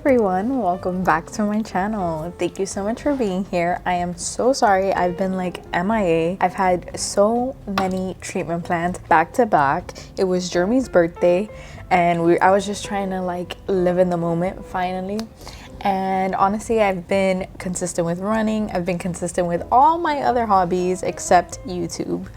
everyone, welcome back to my channel. Thank you so much for being here. I am so sorry I've been like MIA. I've had so many treatment plans back to back. It was Jeremy's birthday and I was just trying to like live in the moment finally. And honestly, I've been consistent with running. I've been consistent with all my other hobbies except YouTube,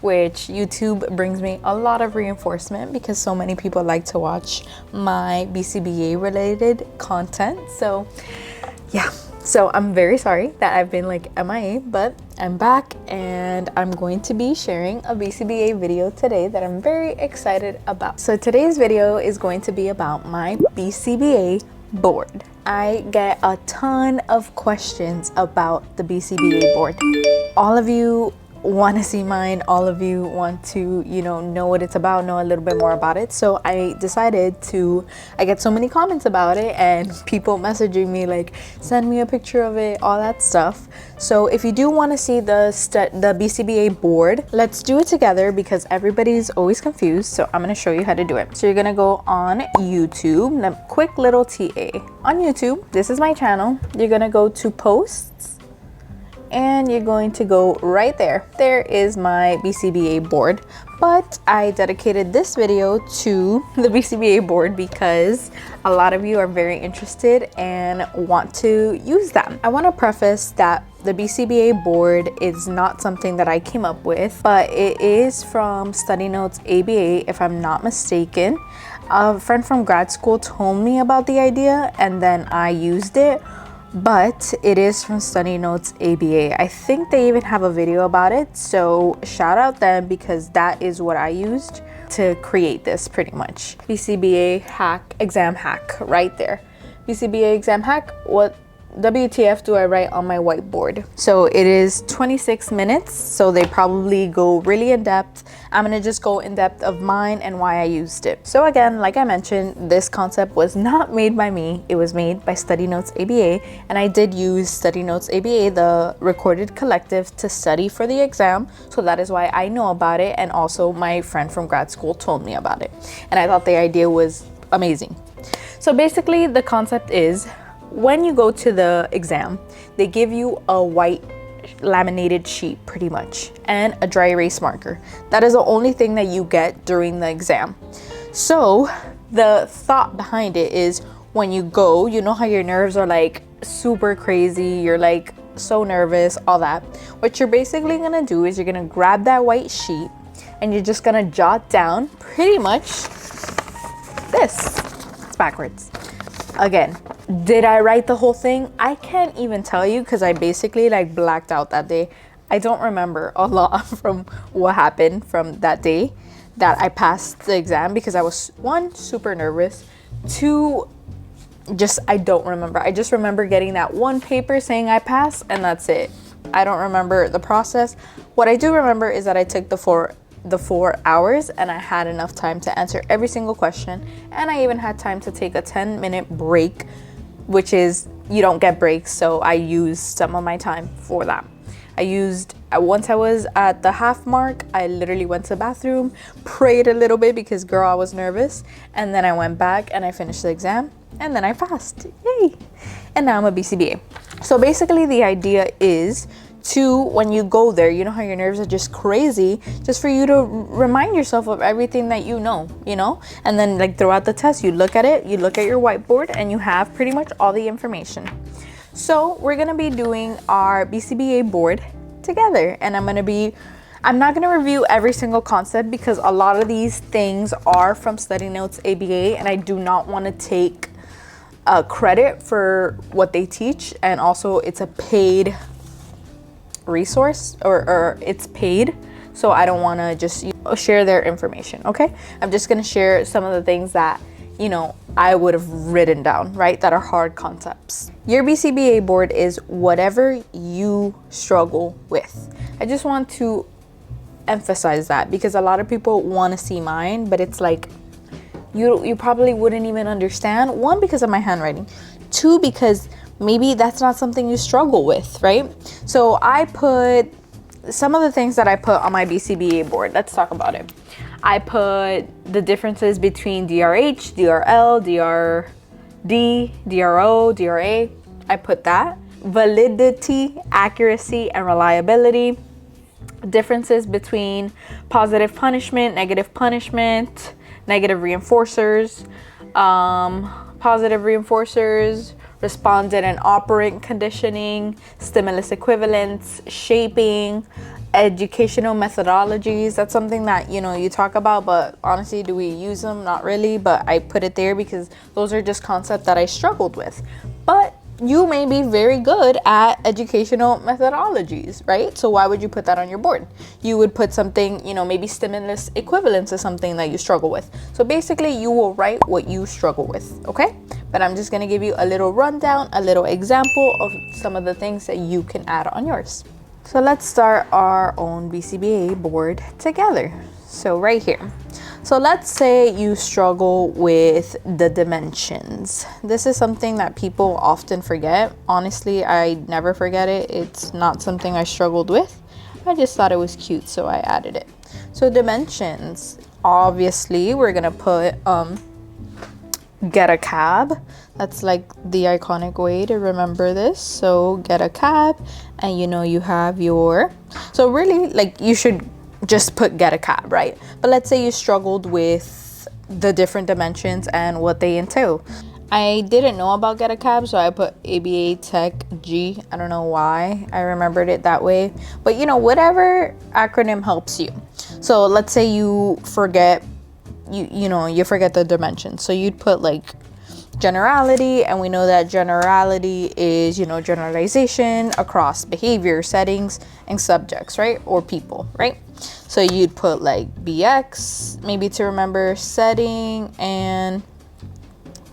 which YouTube brings me a lot of reinforcement because so many people like to watch my BCBA related content. So yeah, so I'm very sorry that I've been like MIA, but I'm back and I'm going to be sharing a BCBA video today that I'm very excited about. So today's video is going to be about my BCBA board. I get a ton of questions about the BCBA board. All of you want to see mine, all of you want to know what it's about, know a little bit more about it. So I decided to, I get so many comments about it and people messaging me like, send me a picture of it, all that stuff. So if you do want to see the BCBA board, let's do it together because everybody's always confused. So I'm going to show you how to do it. So you're going to go on YouTube, a quick little TA. On YouTube, this is my channel. You're going to go to posts and you're going to go right there. There is my BCBA board, but I dedicated this video to the BCBA board because a lot of you are very interested and want to use them. I want to preface that the BCBA board is not something that I came up with, but it is from StudyNotesABA, if I'm not mistaken. A friend from grad school told me about the idea and then I used it. But it is from StudyNotesABA. I think they even have a video about it, so shout out them because that is what I used to create this pretty much. BCBA hack, exam hack, right there. BCBA exam hack, what WTF do I write on my whiteboard? So it is 26 minutes, so they probably go really in depth. I'm gonna just go in depth of mine and why I used it. So again, like I mentioned, this concept was not made by me. It was made by StudyNotesABA, and I did use StudyNotesABA, the recorded collective, to study for the exam. So that is why I know about it, and also my friend from grad school told me about it. And I thought the idea was amazing. So basically the concept is, when you go to the exam, they give you a white laminated sheet pretty much and a dry erase marker. That is the only thing that you get during the exam. So the thought behind it is, when you go, you know how your nerves are like super crazy, you're like so nervous, all that. What you're basically gonna do is you're gonna grab that white sheet and you're just gonna jot down pretty much this. It's backwards. Again, did I write the whole thing? I can't even tell you because I basically like blacked out that day. I don't remember a lot from what happened from that day that I passed the exam because I was, one, super nervous, two, just I don't remember. I just remember getting that one paper saying I passed and that's it. I don't remember the process. What I do remember is that I took the 4 hours and I had enough time to answer every single question, and I even had time to take a 10-minute break, which is, you don't get breaks, so I used some of my time for that. Once I was at the half mark, I literally went to the bathroom, prayed a little bit because girl, I was nervous, and then I went back and I finished the exam and then I passed. Yay! And now I'm a BCBA. So basically the idea is to, when you go there, you know how your nerves are just crazy, just for you to remind yourself of everything that you know, and then like throughout the test, you look at it, you look at your whiteboard and you have pretty much all the information. So we're gonna be doing our BCBA board together, and I'm not gonna review every single concept because a lot of these things are from StudyNotesABA and I do not want to take credit for what they teach, and also it's a paid resource or it's paid, so I don't want to just share their information. Okay, I'm just going to share some of the things that I would have written down, right, that are hard concepts. Your BCBA board is whatever you struggle with. I just want to emphasize that because a lot of people want to see mine, but it's like you probably wouldn't even understand. One, because of my handwriting. Two, because maybe that's not something you struggle with, right? So I put some of the things that I put on my BCBA board. Let's talk about it. I put the differences between DRH, DRL, DRO, DRA, I put that. Validity, accuracy, and reliability. Differences between positive punishment, negative punishment, negative reinforcers, positive reinforcers, respondent and operant conditioning, stimulus equivalents, shaping, educational methodologies. That's something that, you know, you talk about, but honestly, do we use them? Not really, but I put it there because those are just concepts that I struggled with. But you may be very good at educational methodologies, right? So why would you put that on your board? You would put something, you know, maybe stimulus equivalence is something that you struggle with. So basically you will write what you struggle with, okay? But I'm just gonna give you a little rundown, a little example of some of the things that you can add on yours. So let's start our own BCBA board together. So right here. So let's say you struggle with the dimensions. This is something that people often forget. Honestly, I never forget it. It's not something I struggled with. I just thought it was cute, so I added it. So dimensions, obviously, we're gonna put get a cab. That's like the iconic way to remember this. So get a cab, and you know you have your, so really like you should just put get a cab, right? But let's say you struggled with the different dimensions and what they entail. I didn't know about get a cab, so I put ABA Tech G. I don't know why I remembered it that way, but you know, whatever acronym helps you. So let's say you forget, you forget the dimensions, so you'd put like generality, and we know that generality is, you know, generalization across behavior, settings, and subjects, right? Or people, right? So you'd put like BX, maybe to remember setting and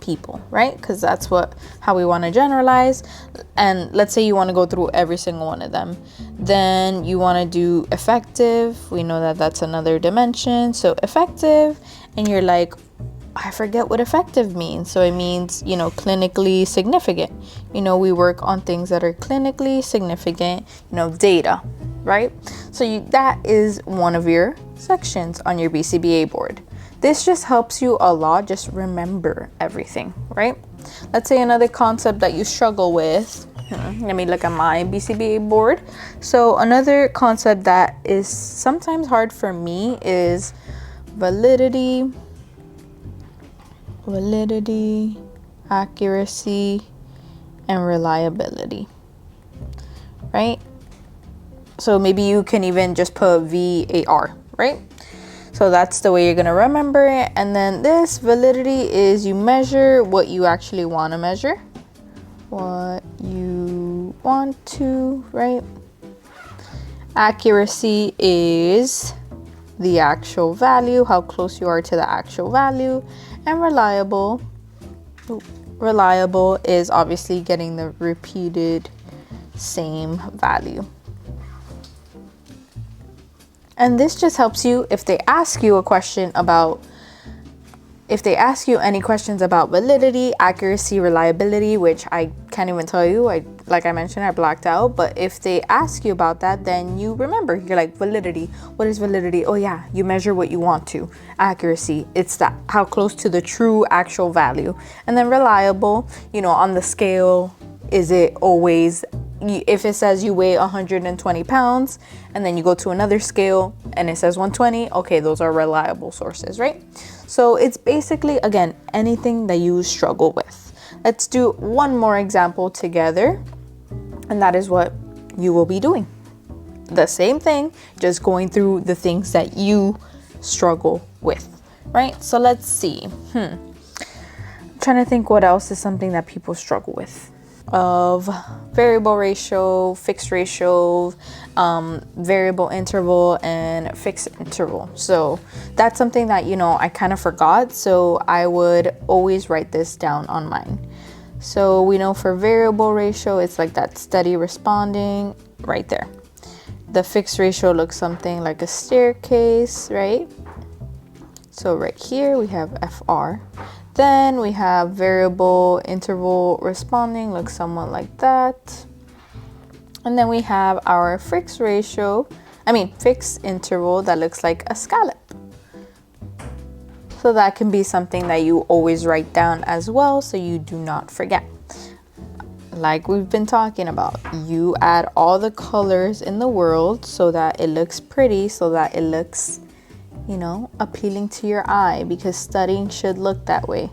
people, right? Because that's how we want to generalize. And let's say you want to go through every single one of them. Then you want to do effective. We know that that's another dimension. So effective, and you're like, I forget what effective means. So it means, you know, clinically significant. You know, we work on things that are clinically significant, you know, data, right? So that is one of your sections on your BCBA board. This just helps you a lot, just remember everything, right? Let's say another concept that you struggle with. Let me look at my BCBA board. So another concept that is sometimes hard for me is validity, accuracy, and reliability, right? So maybe you can even just put VAR, right? So that's the way you're gonna remember it. And then this validity is you measure what you actually want to measure, right? Accuracy is the actual value, how close you are to the actual value. And reliable is obviously getting the repeated same value. And this just helps you if they ask you any questions about validity, accuracy, reliability, which I can't even tell you. Like I mentioned, I blacked out. But if they ask you about that, then you remember. You're like, validity. What is validity? Oh yeah, you measure what you want to. Accuracy, it's that how close to the true actual value. And then reliable, you know, on the scale, is it always, if it says you weigh 120 pounds and then you go to another scale and it says 120, okay, those are reliable sources, right? So it's basically, again, anything that you struggle with. Let's do one more example together, and that is what you will be doing. The same thing, just going through the things that you struggle with, right? So let's see. I'm trying to think what else is something that people struggle with. Of variable ratio, fixed ratio, variable interval, and fixed interval. So that's something that, you know, I kind of forgot, so I would always write this down on mine. So we know for variable ratio, it's like that steady responding right there. The fixed ratio looks something like a staircase, right? So right here we have FR. Then we have variable interval responding, looks somewhat like that. And then we have our fixed interval that looks like a scallop. So So that can be something that you always write down as well, so you do not forget. Like we've been talking about, you add all the colors in the world so that it looks pretty, so that it looks, you know, appealing to your eye, because studying should look that way.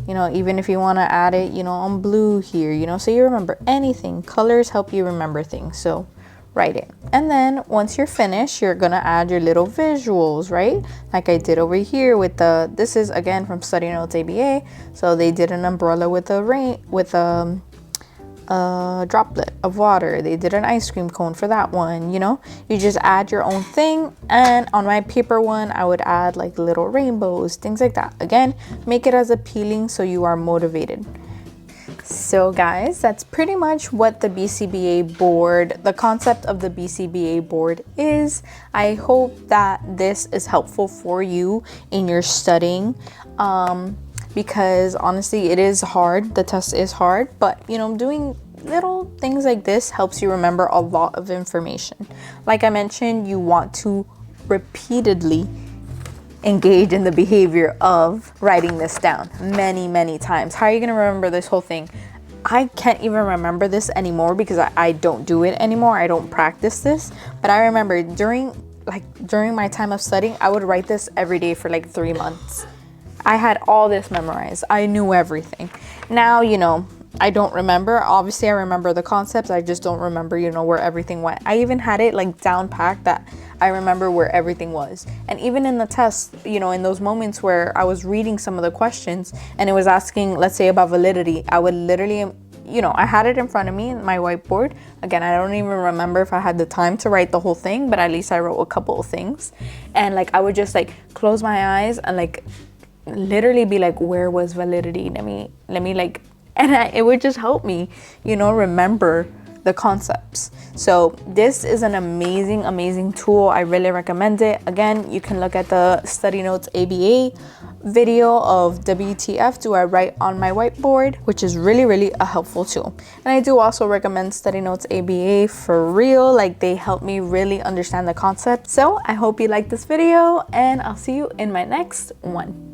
You know, even if you want to add it, you know, on blue here, you know, so you remember anything. Colors help you remember things, so write it. And then once you're finished, you're gonna add your little visuals, right? Like I did over here with the, this is again from StudyNotesABA. So they did an umbrella with a rain, with a droplet of water. They did an ice cream cone for that one. You know, you just add your own thing. And on my paper one, I would add like little rainbows, things like that. Again, make it as appealing so you are motivated. So guys, that's pretty much what the BCBA board, the concept of the BCBA board is. I hope that this is helpful for you in your studying. Because honestly, it is hard. The test is hard, but you know, doing little things like this helps you remember a lot of information. Like I mentioned, you want to repeatedly engage in the behavior of writing this down many times. How are you going to remember this whole thing? I can't even remember this anymore because I don't do it anymore. I don't practice this, but I remember during my time of studying, I would write this every day for like 3 months. I had all this memorized. I knew everything. Now, you know, I don't remember. Obviously, I remember the concepts. I just don't remember, you know, where everything went. I even had it like down packed that I remember where everything was. And even in the test, you know, in those moments where I was reading some of the questions and it was asking, let's say, about validity, I would literally, you know, I had it in front of me, my whiteboard. Again, I don't even remember if I had the time to write the whole thing, but at least I wrote a couple of things. And like, I would just like close my eyes and like literally be like, where was validity? Let me like, and it would just help me, you know, remember the concepts. So this is an amazing tool. I really recommend it. Again, you can look at the StudyNotesABA video of WTF do I write on my whiteboard, which is really a helpful tool. And I do also recommend StudyNotesABA for real. Like, they help me really understand the concept. So I hope you like this video, and I'll see you in my next one.